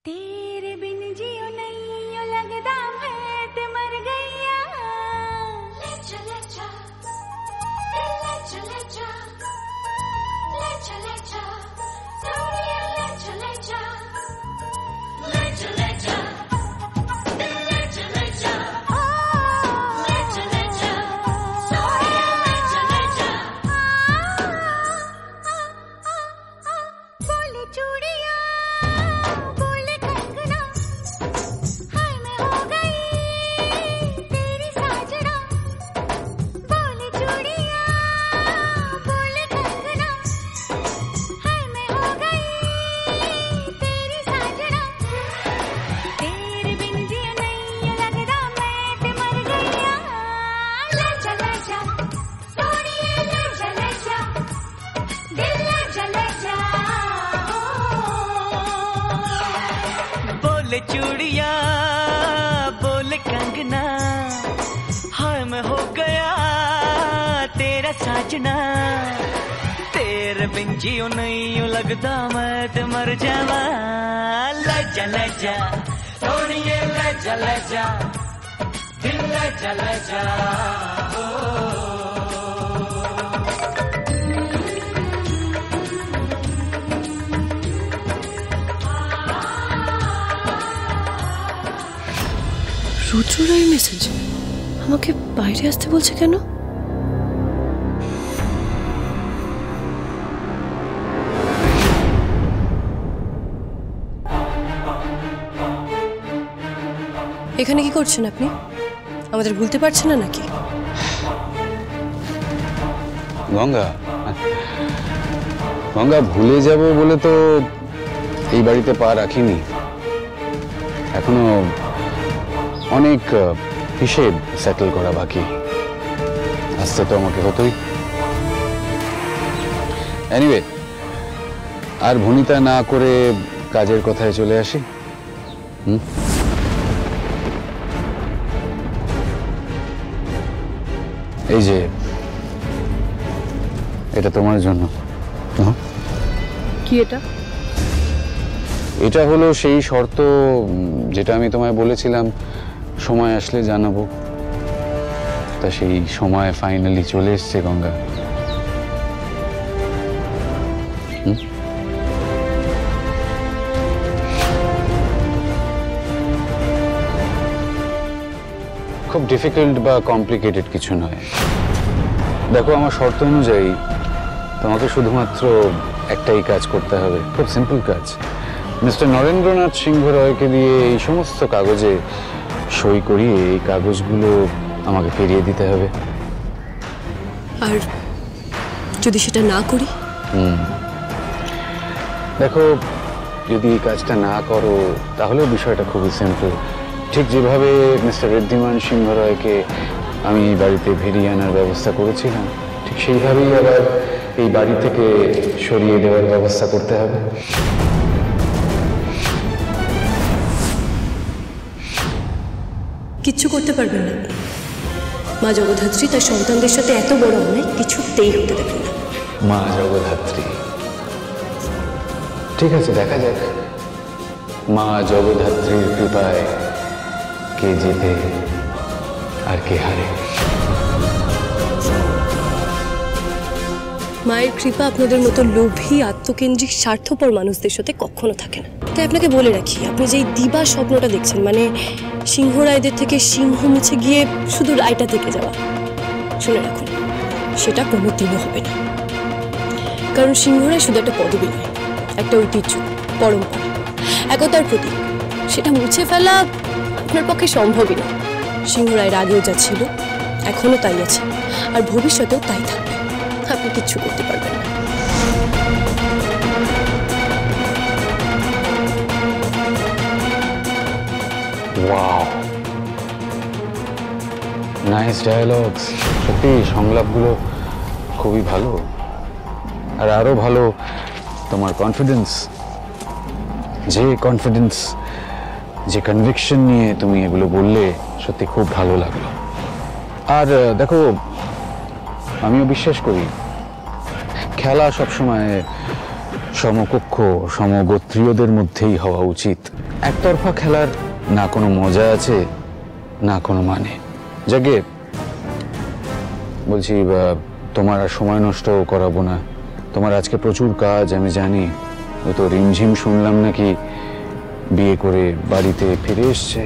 तेरे बिन जियो नहीं ओ लगदा मैं ते मर गईया ले चले जा ले चले जा ले चले जा सोनिया ले चले जा ले चले जा ले चले जा ले चले जा सोनिया ले चले जा बोले चूड़िया बोले चूड़िया बोले कंगना हाय मैं हो गया तेरा साजना तेरे बिन जियो नहीं लगदा मैं ते मर जावा ले जा सोनिए ले जा दिल ले जा রুদ্ররায়ের মেসেজ আমাকে বাইরে আসতে বলছে কেন? এখানে কি করছেন আপনি? আমাদের ভুলতে পারছেন না নাকি? গঙ্গা গঙ্গা ভুলে যাব বলে তো এই বাড়িতে পা রাখিনি। এখনো অনেক হিসেব সেটেল করা বাকি। আসতে তো আমাকে হতোই। এনিওয়ে, আর ভনিতা না করে কাজের কথায় চলে আসি। এই যে এটা তোমার জন্য। কি এটা? এটা হলো সেই শর্ত যেটা আমি তোমায় বলেছিলাম সময় আসলে জানাবো। তা সেই সময় ফাইনালি চলে এসছে গঙ্গা। খুব ডিফিকাল্ট বা কমপ্লিকেটেড কিছু নয়। দেখো, আমার শর্ত অনুযায়ী তোমাকে শুধুমাত্র একটাই কাজ করতে হবে, খুব সিম্পল কাজ। মিস্টার নরেন্দ্রনাথ সিংহ রায়কে দিয়ে এই সমস্ত কাগজে সই করিয়ে এই কাগজগুলো আমাকে ফিরিয়ে দিতে হবে। আর যদি সেটা না করি? দেখো, যদি এই কাজটা না করো তাহলে বিষয়টা খুবই সিম্পল। ঠিক যেভাবে মিস্টার ঋদ্ধিমান সিংহ রায়কে আমি বাড়িতে ফিরিয়ে আনার ব্যবস্থা করেছিলাম, ঠিক সেইভাবেই আবার এই বাড়ি থেকে সরিয়ে দেওয়ার ব্যবস্থা করতে হবে। কিচ্ছু করতে পারবেন না। মা জগদ্ধাত্রী তার সন্তানদের সাথে এত বড় অন্যায় কিছুতেই হতে দেবেন না। মা জগদ্ধাত্রী, ঠিক আছে, দেখা যাক মা জগদ্ধাত্রীর কৃপায় কে জেতে আর কে হারে। মায়ের কৃপা আপনাদের মতো লোভী, আত্মকেন্দ্রিক, স্বার্থপর মানুষদের সাথে কখনো থাকে না। তাই আপনাকে বলে রাখি, আপনি যেই দিবা স্বপ্নটা দেখছেন, মানে সিংহ রায়দের থেকে সিংহ মুছে গিয়ে শুধু রায়টা থেকে যাওয়া, শুনে রাখুন, সেটা কোনোদিনও হবে না। কারণ সিংহ রায় শুধু একটা পদবী নয়, একটা ঐতিহ্য, পরম্পরা, একতার প্রতীক। সেটা মুছে ফেলা আপনার পক্ষে সম্ভবই না। সিংহ রায়ের আগেও যা ছিল এখনো তাই আছে, আর ভবিষ্যতেও তাই থাকবে। আপনি কিচ্ছু করতে পারবেন না। Wow, nice dialogues. সত্যি সংলাপগুলো খুবই ভালো। আর আরো ভালো তোমার কনফিডেন্স। যে কনফিডেন্স, যে কনভিকশন নিয়ে তুমি এগুলো বললে, সত্যি খুব ভালো লাগলো। আর দেখো, আমিও বিশ্বাস করি খেলা সবসময় সমকক্ষ, সমগোত্রীয়দের মধ্যেই হওয়া উচিত। একতরফা খেলার না কোনো মজা আছে না কোনো মানে। যাকে বলছি তোমার আর সময় নষ্ট করাবো না। তোমার আজকে প্রচুর কাজ আমি জানি। ওই তো রিমঝিম শুনলাম নাকি বিয়ে করে বাড়িতে ফিরে এসছে,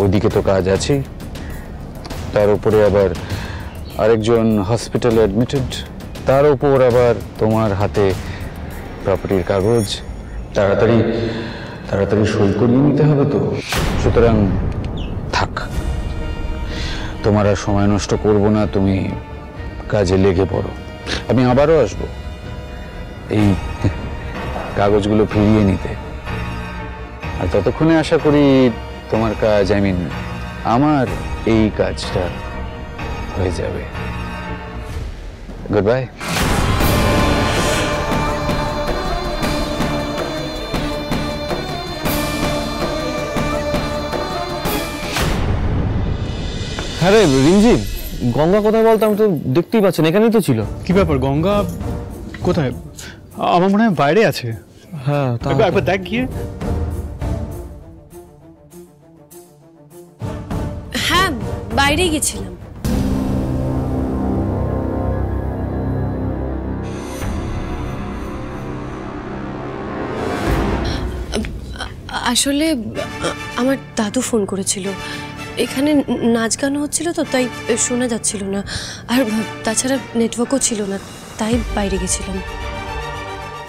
ওইদিকে তো কাজ আছে। তার উপরে আবার আরেকজন হসপিটালে অ্যাডমিটেড, তার উপর আবার তোমার হাতে প্রপার্টির কাগজ। তাড়াতাড়ি তাড়াতাড়ি সই করিয়ে নিতে হবে তো। সুতরাং থাক, তোমার আর সময় নষ্ট করব না, তুমি কাজে লেগে পড়ো। আমি আবারও আসবো এই কাগজগুলো ফিরিয়ে নিতে। আর ততক্ষণে আশা করি তোমার কাজ, আমার এই কাজটা হয়ে যাবে। Good bye. হ্যাঁ রে রিমঝিম, গঙ্গা কোথায় বলতো? আমি তো দেখতেই পাচ্ছি না, এখানেই তো ছিল। কি ব্যাপার, গঙ্গা কোথায়? আমার মনে হয় বাইরে আছে। হ্যাঁ একবার দেখ গিয়ে। হ্যাঁ, বাইরে গেছিলাম। আসলে আমার দাদু ফোন করেছিল, এখানে নাচ গান হচ্ছিল তো, তাই শোনা যাচ্ছিল না। আর তাছাড়া নেটওয়ার্কও ছিল না, তাই বাইরে গেছিলাম।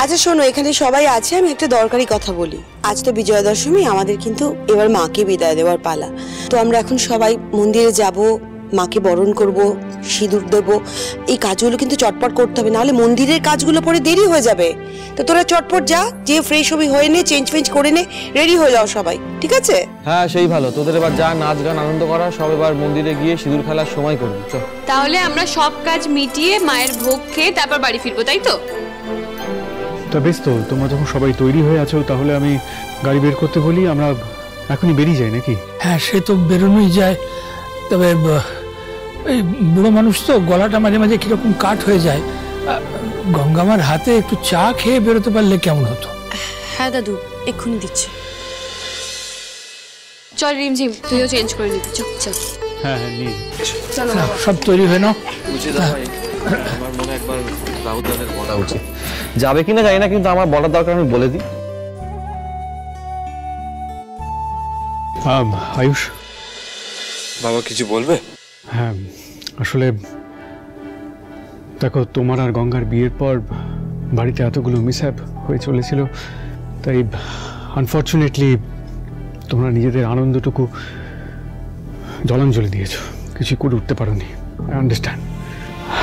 আচ্ছা শোনো, এখানে সবাই আছে, আমি একটা দরকারি কথা বলি। আজ তো বিজয়া দশমী, আমাদের কিন্তু এবার মাকে বিদায় দেওয়ার পালা। তো আমরা এখন সবাই মন্দিরে যাব, মাকে বরণ করব, সিঁদুর দেব। এই কাজগুলো কিন্তু চটপট করতে হবে, নাহলে মন্দিরের কাজগুলো পরে দেরি হয়ে যাবে। তো তোরা চটপট যা, যে ফ্রেশ হবি হয়ে নে, চেঞ্জ ফেঞ্জ করে নে, রেডি হয়ে যাও সবাই, ঠিক আছে? হ্যাঁ সেই ভালো, তোদের এবার যা নাচ গান আনন্দ করা, সব এবার মন্দিরে গিয়ে সিঁদুর খেলার সময় করবি। চল তাহলে আমরা সব কাজ মিটিয়ে মায়ের ভোগ খেয়ে তারপর বাড়ি ফিরবো, তাই তো? তা বেশ, তো তোমরা যখন সবাই তৈরি হয়ে আছো তাহলে আমি গাড়ি বের করতে বলি, আমরা এখনই বেরিয়ে যাই নাকি? হ্যাঁ সে তো বেরোনোই যায়, তবে এই বুড়ো মানুষ তো গলাটা মাঝে মাঝে কিরকম কাট হয়ে যায়। গঙ্গামার হাতে একটু চা খেয়ে বেরোতে পারলে কেমন হতো? হ্যাঁ দাদু, এক্ষুনি দিচ্ছি। চল রিমঝিম, তুইও চেঞ্জ করে নিবি। চল চল। হ্যাঁ হ্যাঁ, নিয়ে সব তৈরি হয়ে নাও। আমার মনে একবার রাহুদানের বলা উচিত, যাবে কিনা জানি না, কিন্তু আমার বলার দরকার, আমি বলে দিই। আয়ুষ, বাবা কিছু বলবে? হ্যাঁ আসলে দেখো, তোমার আর গঙ্গার বিয়ের পর বাড়িতে এতগুলো মিসহ্যাপ হয়ে চলেছিল, তাই আনফর্চুনেটলি তোমরা নিজেদের আনন্দটুকু জলাঞ্জলি দিয়েছো, কিছু করে উঠতে পারোনি। আই আন্ডারস্ট্যান্ড,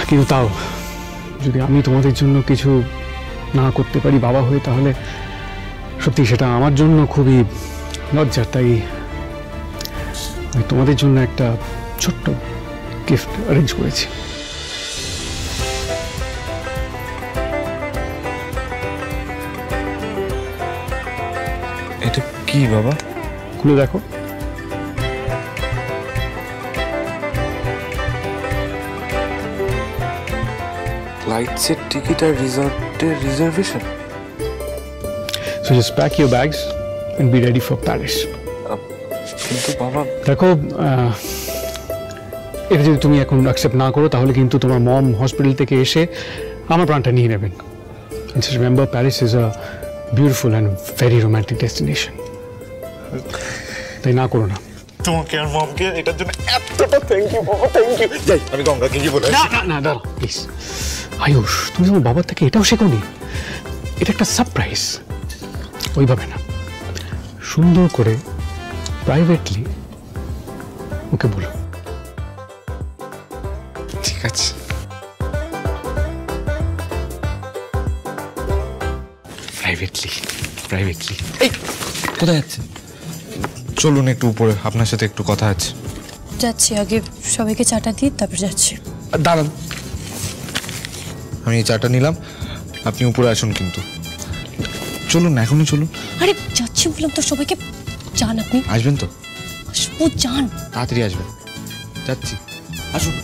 কিন্তু তাও যদি আমি তোমাদের জন্য কিছু না করতে পারি বাবা হয়ে, তাহলে সত্যি সেটা আমার জন্য খুবই লজ্জার। তাই আমি তোমাদের জন্য একটা ছোট্ট গিফট অ্যারেঞ্জ করেছি। এটা কি বাবা? খুলে দেখো। ফ্লাইটসের ticket R রিসর্টের reservation. So just pack your bags and be ready for Paris. কিন্তু বাবা, দেখো, এটা যদি তুমি এখন অ্যাকসেপ্ট না করো, তাহলে কিন্তু তোমার মম হসপিটাল থেকে এসে আমার প্রাণটা নিয়ে নেবেন। Just remember, Paris is a beautiful and very romantic destination. তাই না করো না। তোমাকে আর মমকে এটার জন্য এতটা থ্যাংক ইউ বাবা, থ্যাংক ইউ। যাই আমি গঙ্গাকে গিয়ে বলে না না না, দাঁড়াও প্লিজ। আয়ুষ, তুমি তোমার বাবার থেকে এটাও শেখোনি? এটা একটা সারপ্রাইজ, ওইভাবে না, সুন্দর করে প্রাইভেটলি ওকে বলো। ঠিক আছে। প্রাইভেটলি। এই কোথায় যাচ্ছে? চলুন একটু উপরে, আপনার সাথে একটু কথা আছে। যাচ্ছি, আগে সবাইকে চাটা দিই, তারপর যাচ্ছি। দাঁড়ান, আমি এই চাটা নিলাম, আপনি উপরে আসুন। কিন্তু চলুন না, এখনই চলুন। আরে যাচ্ছি বললাম তো, সবাইকে যান। আপনি আসবেন তো? আসবো, যান তাড়াতাড়ি আসবেন। যাচ্ছি, আসুন।